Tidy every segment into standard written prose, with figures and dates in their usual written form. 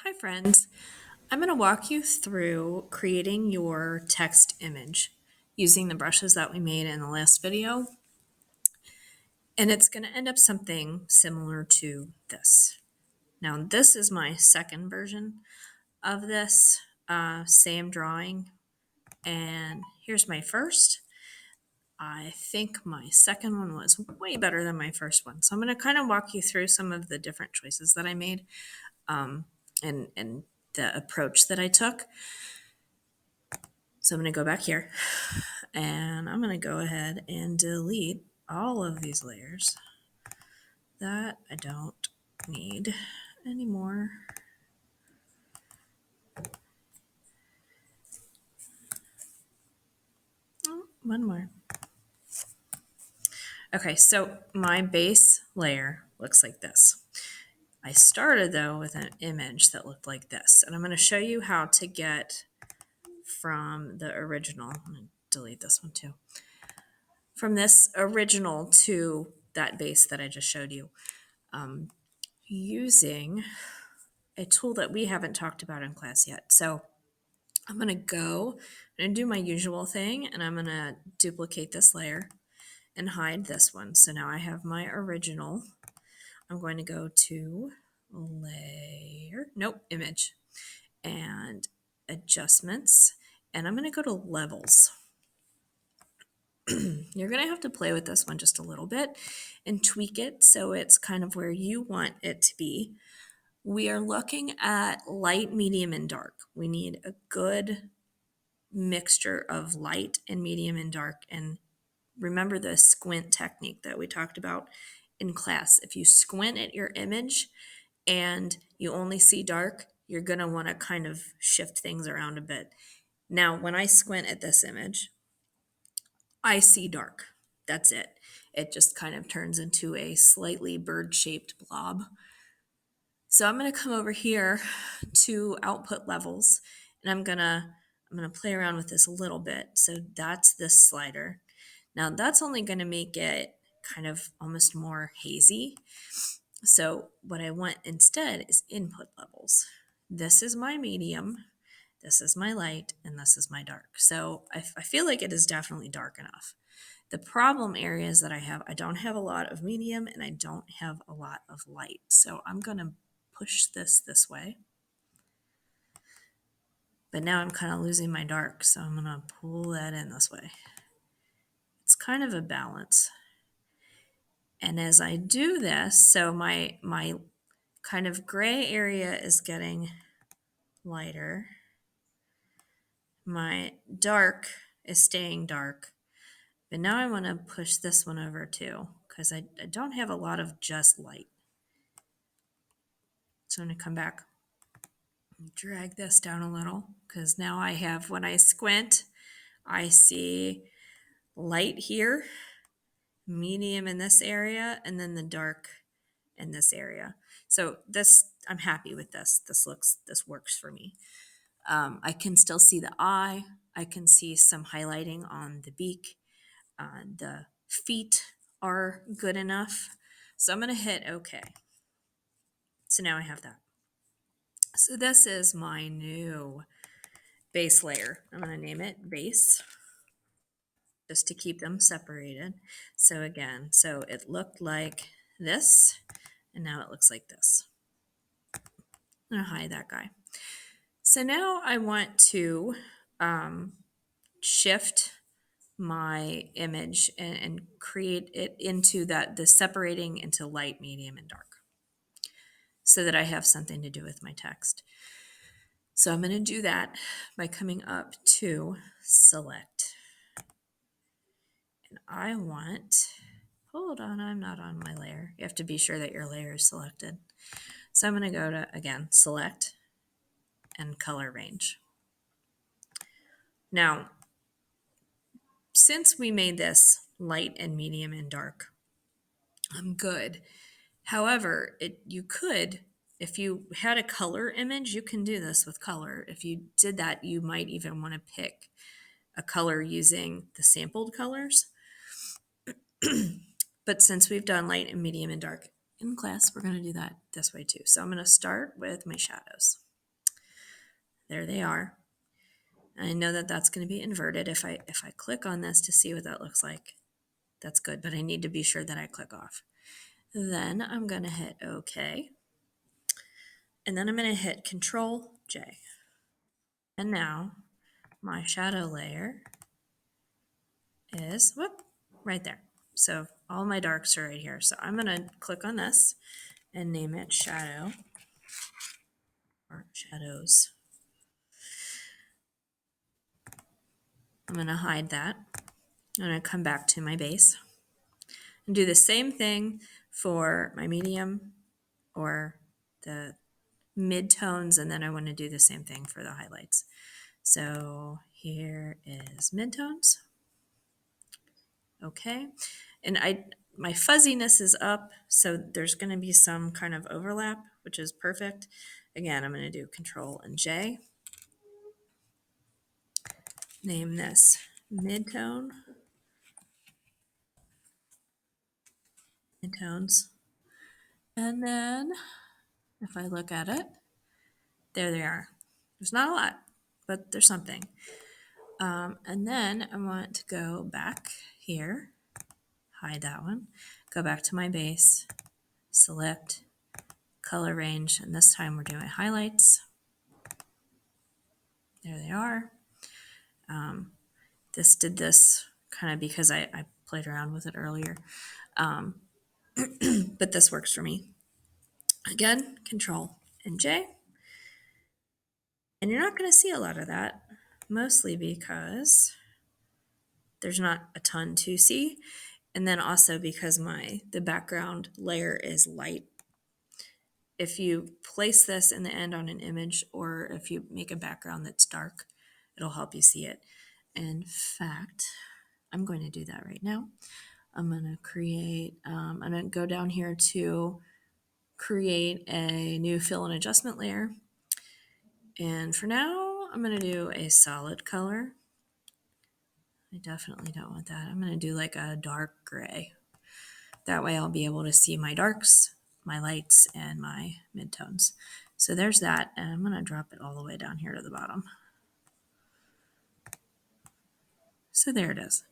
Hi friends, I'm going to walk you through creating your text image using the brushes that we made in the last video. And it's going to end up something similar to this. Now this is my second version of this same drawing. And here's my first. I think my second one was way better than my first one. So I'm going to kind of walk you through some of the different choices that I made and the approach that I took. So I'm going to go back here and I'm going to go ahead and delete all of these layers that I don't need anymore. Oh, one more. Okay, so my base layer looks like this. I started though with an image that looked like this, and I'm going to show you how to get from the original. I'm going to delete this one too. From this original to that base that I just showed you, using a tool that we haven't talked about in class yet. So I'm going to do my usual thing, and I'm going to duplicate this layer and hide this one. So now I have my original. I'm going to go to image, and adjustments, and I'm going to go to levels. You're going to have to play with this one just a little bit and tweak it so it's kind of where you want it to be. We are looking at light, medium, and dark. We need a good mixture of light and medium and dark. And remember the squint technique that we talked about in class. If you squint at your image and you only see dark, you're going to want to kind of shift things around a bit. Now, when I squint at this image, I see dark. That's it. It just kind of turns into a slightly bird-shaped blob. So I'm going to come over here to output levels, and I'm going to play around with this a little bit. So that's this slider. Now that's only going to make it kind of almost more hazy. So what I want instead is input levels. This is my medium, this is my light, and this is my dark. So I feel like it is definitely dark enough. The problem areas that I don't have a lot of medium and I don't have a lot of light. So I'm going to push this way. But now I'm kind of losing my dark, so I'm going to pull that in this way. It's kind of a balance. And as I do this, so my kind of gray area is getting lighter. My dark is staying dark. But now I want to push this one over too, because I don't have a lot of just light. So I'm going to come back, drag this down a little, because now I have, when I squint, I see light here, medium in this area, and then the dark in this area. So this, I'm happy with this. This works for me. I can still see the eye. I can see some highlighting on the beak. The feet are good enough. So I'm going to hit OK. So now I have that. So this is my new base layer. I'm going to name it base just to keep them separated. So again, so it looked like this, and now it looks like this. I'm going to hide that guy. So now I want to shift my image and create it into the separating into light, medium, and dark so that I have something to do with my text. So I'm going to do that by coming up to select. And I want, hold on, I'm not on my layer. You have to be sure that your layer is selected. So I'm going to go to, again, select and color range. Now, since we made this light and medium and dark, I'm good. However, you could, if you had a color image, you can do this with color. If you did that, you might even want to pick a color using the sampled colors. But since we've done light and medium and dark in class, we're going to do that this way too. So I'm going to start with my shadows. There they are. I know that that's going to be inverted. If I click on this to see what that looks like, that's good, but I need to be sure that I click off. Then I'm going to hit OK. And then I'm going to hit Control J. And now my shadow layer is right there. So all my darks are right here. So I'm going to click on this and name it Shadow or Shadows. I'm going to hide that. I'm going to come back to my base and do the same thing for my medium or the mid-tones, and then I want to do the same thing for the highlights. So here is mid-tones. Okay. And my fuzziness is up, so there's going to be some kind of overlap, which is perfect. Again, I'm going to do Control and J. Name this mid-tone. Mid-tones. And then if I look at it, there they are. There's not a lot, but there's something. And then I want to go back here, hide that one, go back to my base, select color range, and this time we're doing highlights. There they are. This did this kind of because I played around with it earlier, but this works for me. Again, Control and J. And you're not going to see a lot of that, mostly because there's not a ton to see. And then also because the background layer is light. If you place this in the end on an image, or if you make a background that's dark, it'll help you see it. In fact, I'm going to do that right now. I'm going to create, I'm going to go down here to create a new fill and adjustment layer. And for now, I'm going to do a solid color. I definitely don't want that. I'm going to do like a dark gray. That way I'll be able to see my darks, my lights, and my midtones. So there's that, and I'm going to drop it all the way down here to the bottom. So there it is.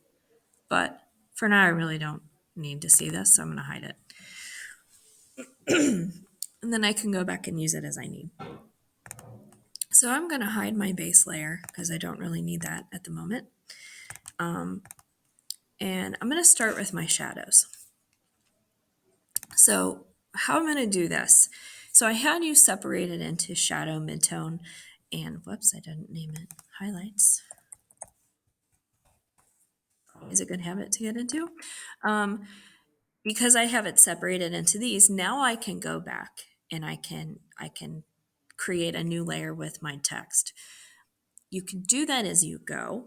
But for now, I really don't need to see this, so I'm going to hide it. And then I can go back and use it as I need. So I'm going to hide my base layer because I don't really need that at the moment. And I'm going to start with my shadows. So how I'm going to do this. So I had you separated into shadow, midtone, and whoops, I didn't name it, highlights. Is a good habit to get into. Because I have it separated into these, now I can go back and I can create a new layer with my text. You can do that as you go,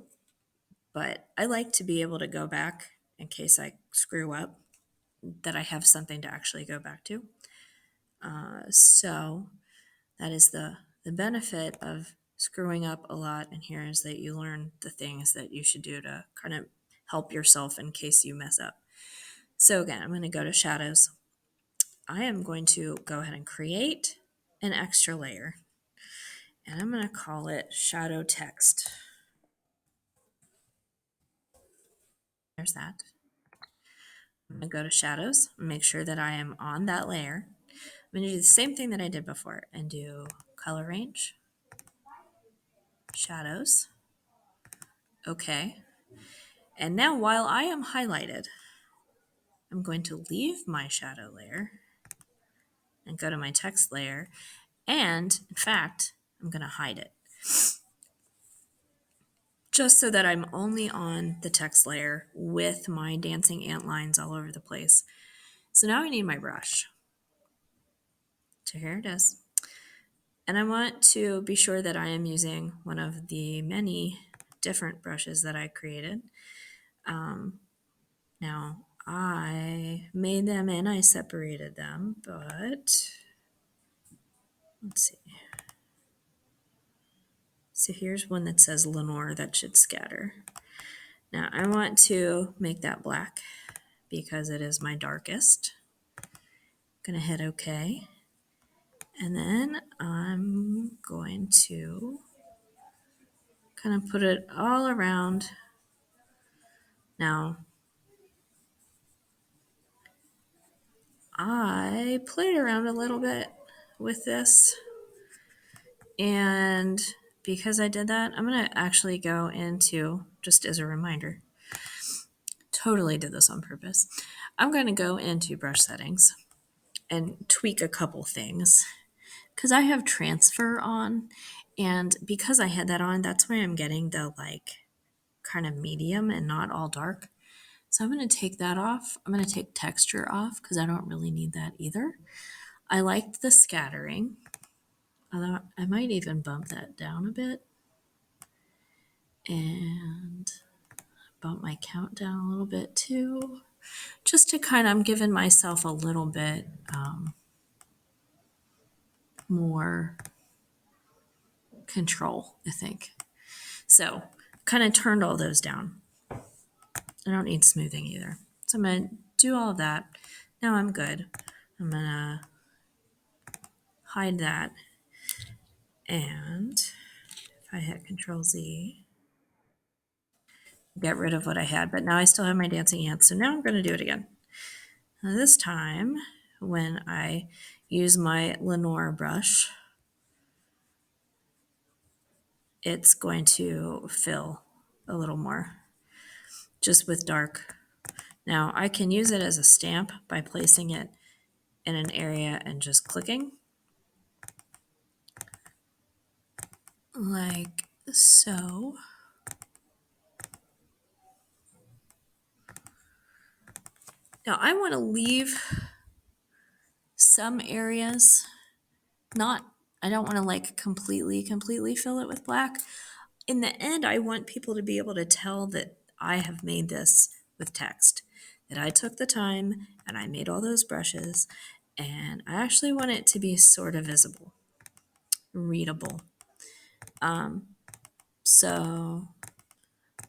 but I like to be able to go back in case I screw up, that I have something to actually go back to. So that is the benefit of screwing up a lot in here, is that you learn the things that you should do to kind of help yourself in case you mess up. So again, I'm going to go to shadows. I am going to go ahead and create an extra layer, and I'm going to call it shadow text. There's that. I'm going to go to shadows, make sure that I am on that layer. I'm going to do the same thing that I did before and do color range, shadows. Okay. And now while I am highlighted, I'm going to leave my shadow layer and go to my text layer. And in fact, I'm going to hide it, just so that I'm only on the text layer with my dancing ant lines all over the place. So now I need my brush. So here it is. And I want to be sure that I am using one of the many different brushes that I created. Now, I made them and I separated them, but let's see. So here's one that says Lenore that should scatter. Now I want to make that black because it is my darkest. I'm going to hit OK. And then I'm going to kind of put it all around. Now, I played around a little bit with this, and because I did that, I'm going to actually go into, just as a reminder, totally did this on purpose. I'm going to go into brush settings and tweak a couple things because I have transfer on, and because I had that on, that's why I'm getting the like kind of medium and not all dark. So I'm going to take that off. I'm going to take texture off because I don't really need that either. I liked the scattering. I might even bump that down a bit and bump my count down a little bit too, just to kind of, I'm giving myself a little bit more control, I think. So kind of turned all those down. I don't need smoothing either. So I'm going to do all of that. Now I'm good. I'm going to hide that. And if I hit Control Z, get rid of what I had, but now I still have my dancing ants. So now I'm going to do it again. Now this time, when I use my Lenore brush, it's going to fill a little more just with dark. Now I can use it as a stamp by placing it in an area and just clicking like so. Now I want to leave some areas, I don't want to like completely fill it with black. In the end, I want people to be able to tell that I have made this with text, that I took the time and I made all those brushes, and I actually want it to be sort of visible, readable. So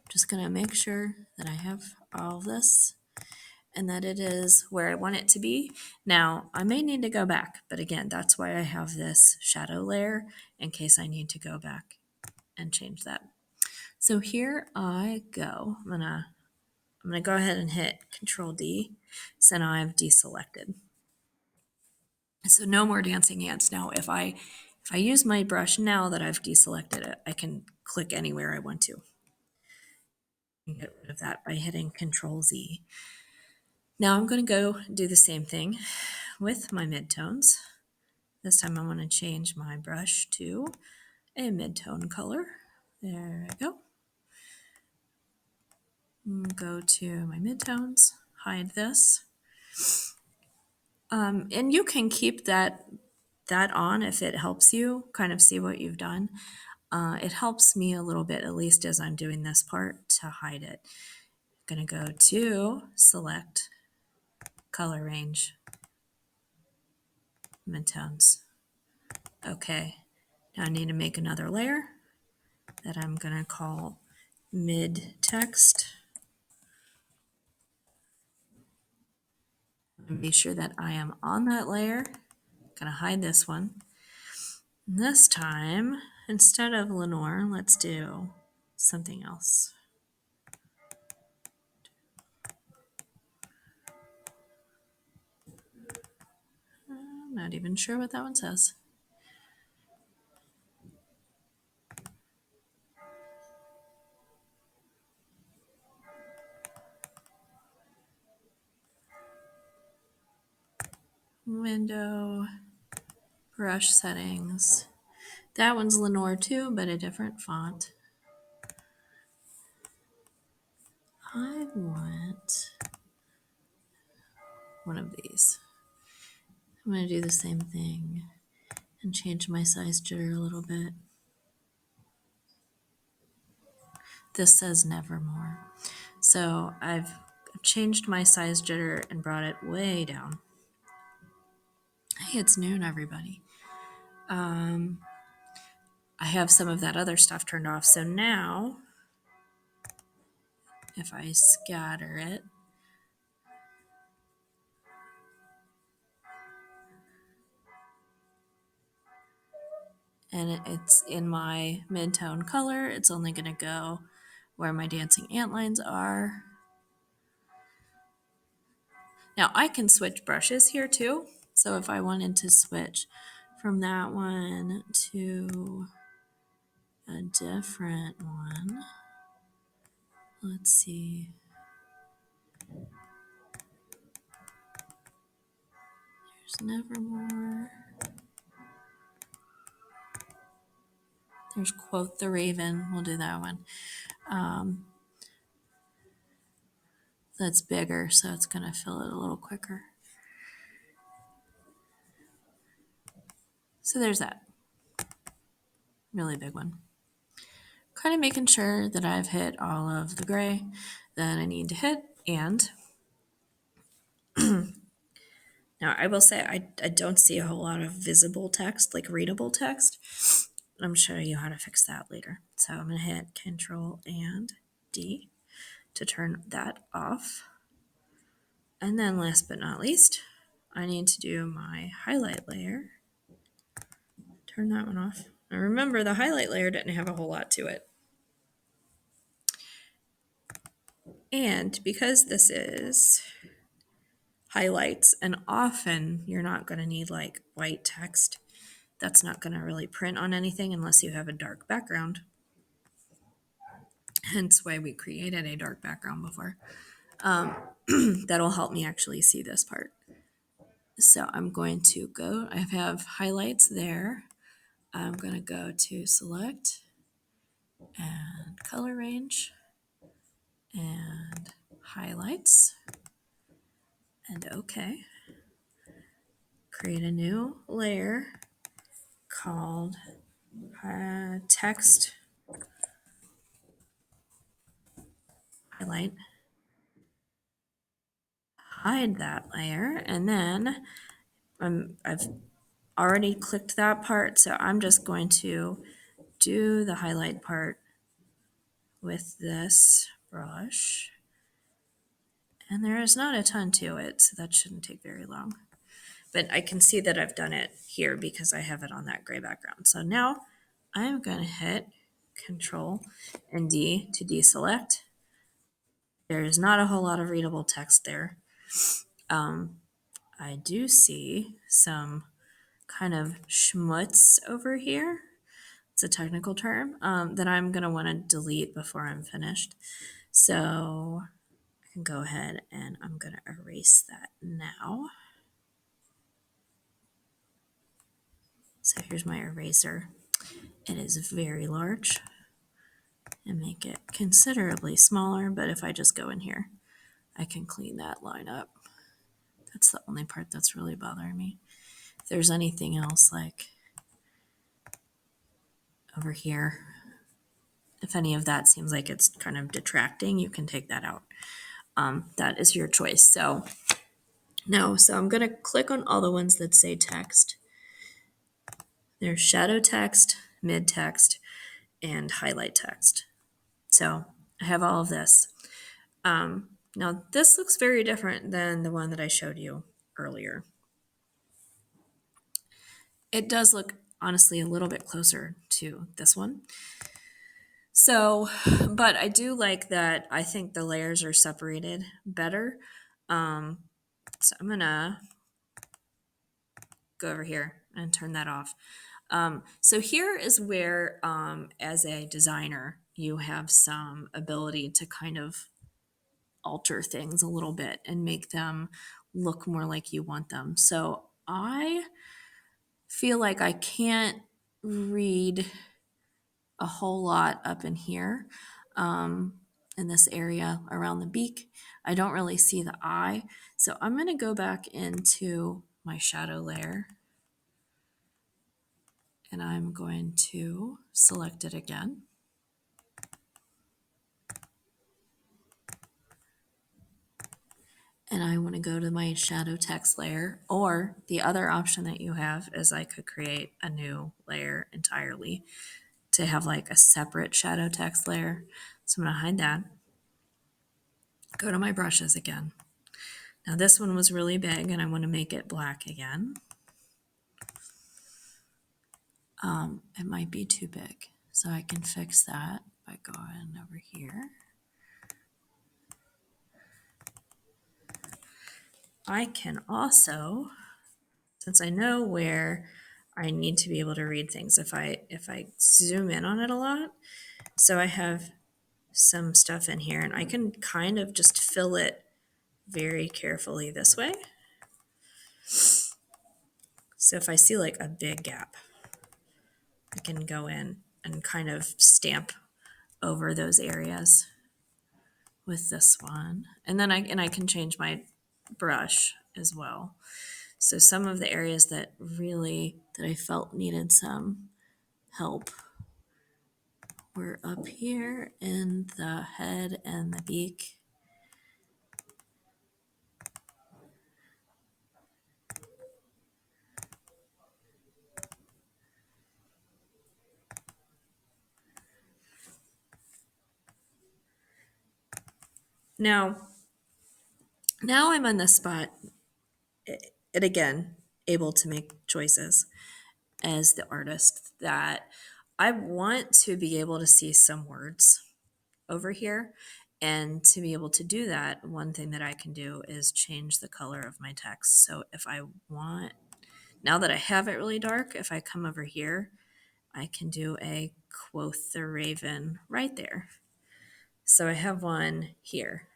just gonna make sure that I have all of this and that it is where I want it to be. Now, I may need to go back, but again, that's why I have this shadow layer in case I need to go back and change that. So here I go. I'm gonna go ahead and hit Control D. So now I've deselected. So no more dancing ants. Now if I use my brush now that I've deselected it, I can click anywhere I want to. Get rid of that by hitting Control Z. Now I'm going to go do the same thing with my midtones. This time I want to change my brush to a midtone color. There I go. Go to my midtones, hide this. And you can keep that on if it helps you kind of see what you've done. It helps me a little bit, at least as I'm doing this part, to hide it. I'm going to go to select color range, midtones. Okay, now I need to make another layer that I'm going to call mid text. Make sure that I am on that layer. I'm going to hide this one. This time, instead of Lenore, let's do something else. I'm not even sure what that one says. Window, brush settings. That one's Lenore too, but a different font. I want one of these. I'm going to do the same thing and change my size jitter a little bit. This says Nevermore. So I've changed my size jitter and brought it way down. Hey, it's noon, everybody. I have some of that other stuff turned off. So now, if I scatter it, and it's in my mid-tone color. It's only going to go where my dancing ant lines are. Now I can switch brushes here too. So if I wanted to switch from that one to a different one, let's see. There's Nevermore. There's Quote the Raven. We'll do that one. That's bigger, so it's going to fill it a little quicker. So there's that. Really big one. Kind of making sure that I've hit all of the gray that I need to hit. And now I will say I don't see a whole lot of visible text, like readable text. I'm showing you how to fix that later. So I'm going to hit Control and D to turn that off. And then last but not least, I need to do my highlight layer. Turn that one off. Now remember, the highlight layer didn't have a whole lot to it. And because this is highlights, and often you're not going to need like white text, that's not going to really print on anything unless you have a dark background. Hence why we created a dark background before. That'll help me actually see this part. So I'm going to go, I have highlights there. I'm going to go to select and color range and highlights and OK. Create a new layer called text highlight. Hide that layer, and then I've already clicked that part, so I'm just going to do the highlight part with this brush. And there is not a ton to it, so that shouldn't take very long. But I can see that I've done it here because I have it on that gray background. So now I'm going to hit Control and D to deselect. There is not a whole lot of readable text there. I do see some kind of schmutz over here. It's a technical term that I'm going to want to delete before I'm finished. So I can go ahead and I'm going to erase that now. So here's my eraser. It is very large and make it considerably smaller, but if I just go in here, I can clean that line up. That's the only part that's really bothering me. If there's anything else like over here, if any of that seems like it's kind of detracting, you can take that out. That is your choice. So I'm going to click on all the ones that say text. There's shadow text, mid text, and highlight text. So I have all of this. Now this looks very different than the one that I showed you earlier. It does look honestly a little bit closer to this one. So, but I do like that. I think the layers are separated better. So I'm gonna go over here and turn that off. So here is where, as a designer, you have some ability to kind of alter things a little bit and make them look more like you want them. So I feel like I can't read a whole lot up in here, in this area around the beak. I don't really see the eye. So I'm going to go back into my shadow layer and I'm going to select it again. And I want to go to my shadow text layer, or the other option that you have is I could create a new layer entirely to have like a separate shadow text layer. So I'm going to hide that. Go to my brushes again. Now this one was really big and I want to make it black again. It might be too big. So I can fix that by going over here. I can also, since I know where I need to be able to read things if I zoom in on it a lot, so I have some stuff in here and I can kind of just fill it very carefully this way. So if I see like a big gap, I can go in and kind of stamp over those areas with this one. And then I can change my brush as well. So some of the areas that I felt needed some help were up here in the head and the beak. Now I'm on the spot, and again, able to make choices as the artist that I want to be able to see some words over here. And to be able to do that, one thing that I can do is change the color of my text. So if I want, now that I have it really dark, if I come over here, I can do a quoth the raven right there. So I have one here.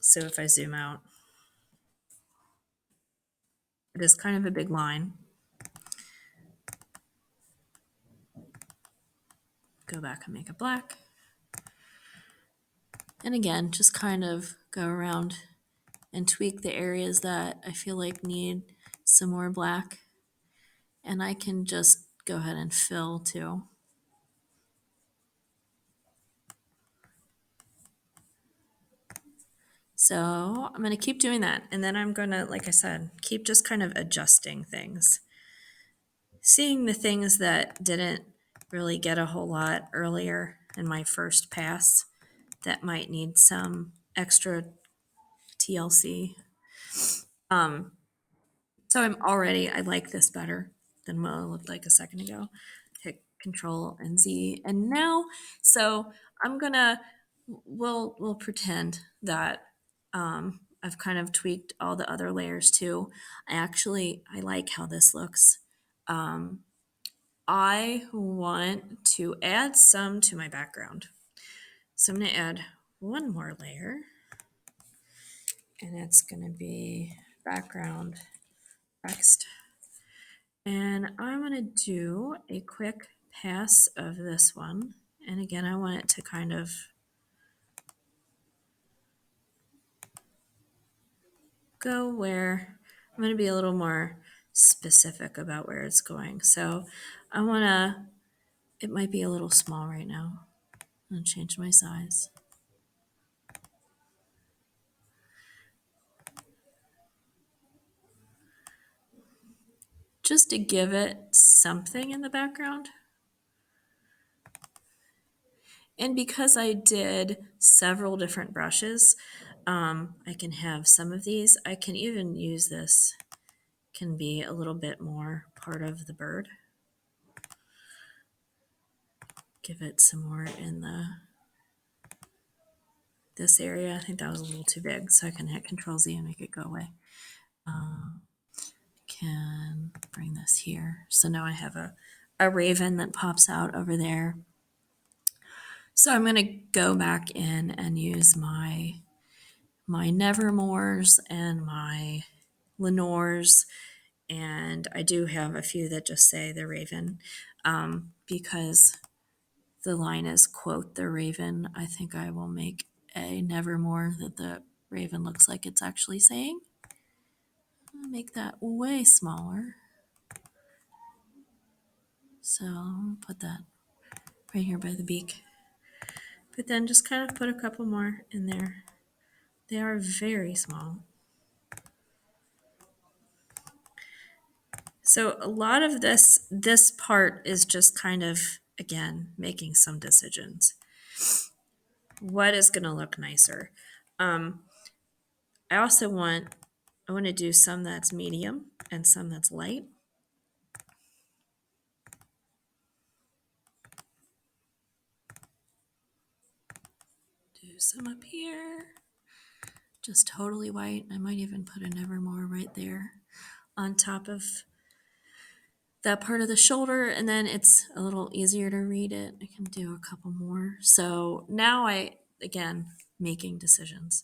So if I zoom out, it is kind of a big line. Go back and make it black. And again, just kind of go around and tweak the areas that I feel like need some more black. And I can just go ahead and fill too. So I'm going to keep doing that. And then I'm going to, like I said, keep just kind of adjusting things. Seeing the things that didn't really get a whole lot earlier in my first pass that might need some extra TLC. So I like this better than what it looked like a second ago. Hit Control and Z. And now, so I'm gonna, we'll pretend that I've kind of tweaked all the other layers too. I like how this looks. I want to add some to my background. So I'm gonna add one more layer, and it's gonna be background text. And I'm going to do a quick pass of this one. And again, I want it to kind of go where I'm going to be a little more specific about where it's going. So it might be a little small right now. I'm going to change my size. Just to give it something in the background. And because I did several different brushes, I can have some of these. I can even use this, can be a little bit more part of the bird. Give it some more in this area. I think that was a little too big, so I can hit Control Z and make it go away. Can bring this here. So now I have a raven that pops out over there. So I'm going to go back in and use my Nevermores and my Lenores, and I do have a few that just say the raven, because the line is quote the raven. I think I will make a Nevermore that the raven looks like it's actually saying. I'll make that way smaller. So I'll put that right here by the beak. But then just kind of put a couple more in there. They are very small. So a lot of this part is just kind of, again, making some decisions. What is going to look nicer? I want to do some that's medium and some that's light. some up here. Just totally white. I might even put a Nevermore right there on top of that part of the shoulder, and then it's a little easier to read it. I can do a couple more. So now again, making decisions.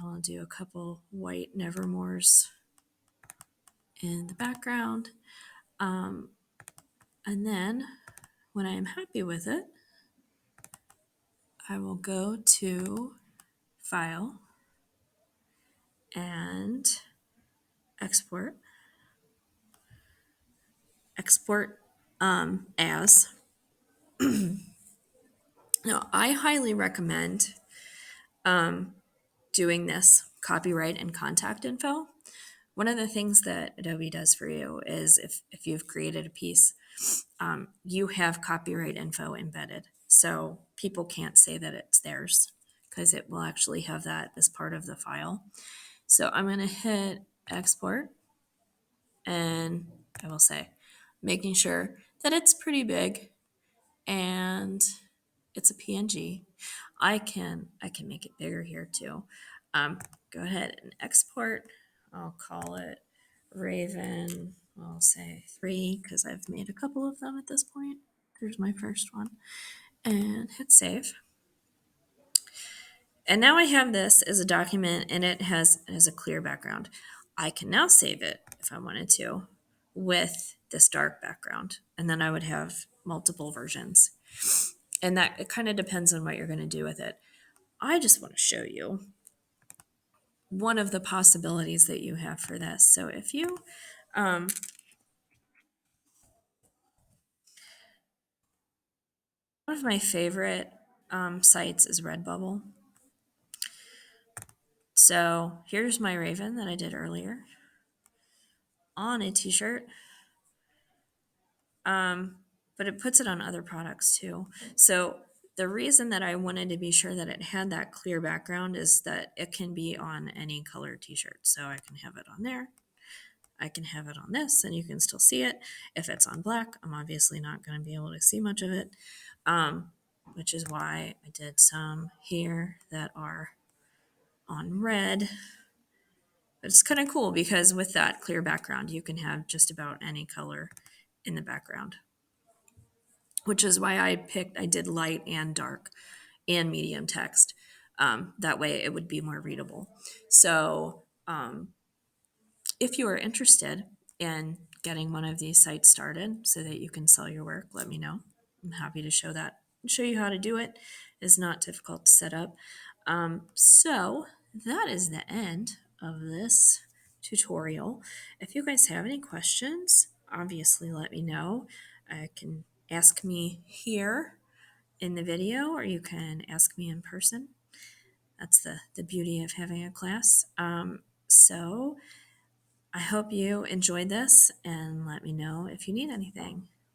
I'll do a couple white Nevermores in the background. And then when I am happy with it, I will go to File and Export. Export as. Now, I highly recommend doing this copyright and contact info. One of the things that Adobe does for you is if you've created a piece, you have copyright info embedded. So people can't say that it's theirs because it will actually have that as part of the file. So I'm going to hit export, and I will say, making sure that it's pretty big and it's a PNG. I can make it bigger here too. Go ahead and export. I'll call it Raven. I'll say 3 because I've made a couple of them at this point. Here's my first one, and hit save. And now I have this as a document, and it has a clear background. I can now save it if I wanted to with this dark background, and then I would have multiple versions. And that it kind of depends on what you're going to do with it. I just want to show you one of the possibilities that you have for this. So if you, one of my favorite sites is Redbubble. So here's my Raven that I did earlier on a t-shirt. But it puts it on other products too. So the reason that I wanted to be sure that it had that clear background is that it can be on any color t-shirt. So I can have it on there. I can have it on this, and you can still see it. If it's on black, I'm obviously not going to be able to see much of it, which is why I did some here that are on red. But it's kind of cool because with that clear background, you can have just about any color in the background, which is why I did light and dark and medium text. That way it would be more readable. So if you are interested in getting one of these sites started so that you can sell your work, let me know. I'm happy to show you how to do it. It's not difficult to set up. So that is the end of this tutorial. If you guys have any questions, obviously let me know. I can ask me here in the video, or you can ask me in person. That's the beauty of having a class. So I hope you enjoyed this, and let me know if you need anything.